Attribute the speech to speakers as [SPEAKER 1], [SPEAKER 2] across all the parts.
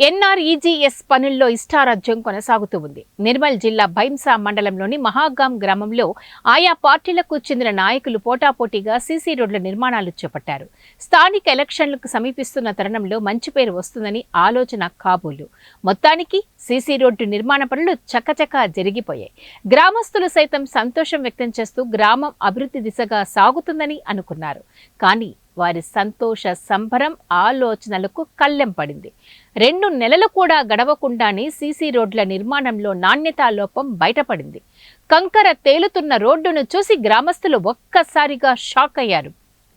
[SPEAKER 1] NREGS పనుల్లో ఇష్టారాజ్యం కొనసాగుతూ ఉంది. నిర్మల్ జిల్లా భైంసా మండలంలోని మహాగాం గ్రామంలో ఆయా పార్టీలకు చెందిన నాయకులు పోటాపోటీగా సీసీ రోడ్ల నిర్మాణాలు చేపట్టారు. స్థానిక ఎలక్షన్లకు సమీపిస్తున్న తరుణంలో మంచి పేరు వస్తుందని ఆలోచన కాబోలు. మొత్తానికి సీసీ రోడ్డు నిర్మాణ పనులు చకచకా జరిగిపోయాయి. గ్రామస్తులు సైతం సంతోషం వ్యక్తం చేస్తూ గ్రామం అభివృద్ధి దిశగా సాగుతుందని అనుకున్నారు. కానీ వారి సంతోష సంబరం ఆలోచనలకు కళ్ళెం పడింది. 2 నెలలు కూడా గడవకుండానే సీసీ రోడ్ల నిర్మాణంలో నాణ్యతా లోపం బయటపడింది. కంకర తేలుతున్న రోడ్డును చూసి గ్రామస్తులు ఒక్కసారిగా షాక్ అయ్యారు.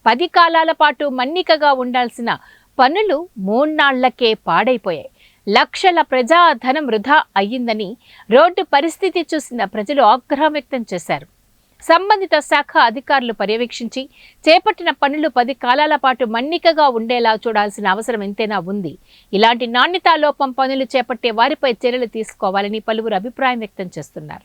[SPEAKER 1] 10 కాలాల పాటు మన్నికగా ఉండాల్సిన పనులు 3 నాళ్లకే పాడైపోయాయి. లక్షల ప్రజాధనం వృధా అయ్యిందని రోడ్డు పరిస్థితి చూసిన ప్రజలు ఆగ్రహం వ్యక్తం చేశారు. సంబంధిత శాఖ అధికారులు పర్యవేక్షించి చేపట్టిన పనులు 10 కాలాల పాటు మన్నికగా ఉండేలా చూడాల్సిన అవసరం ఎంతైనా ఉంది. ఇలాంటి నాణ్యతా లోపం పనులు చేపట్టే వారిపై చర్యలు తీసుకోవాలని పలువురు అభిప్రాయం వ్యక్తం చేస్తున్నారు.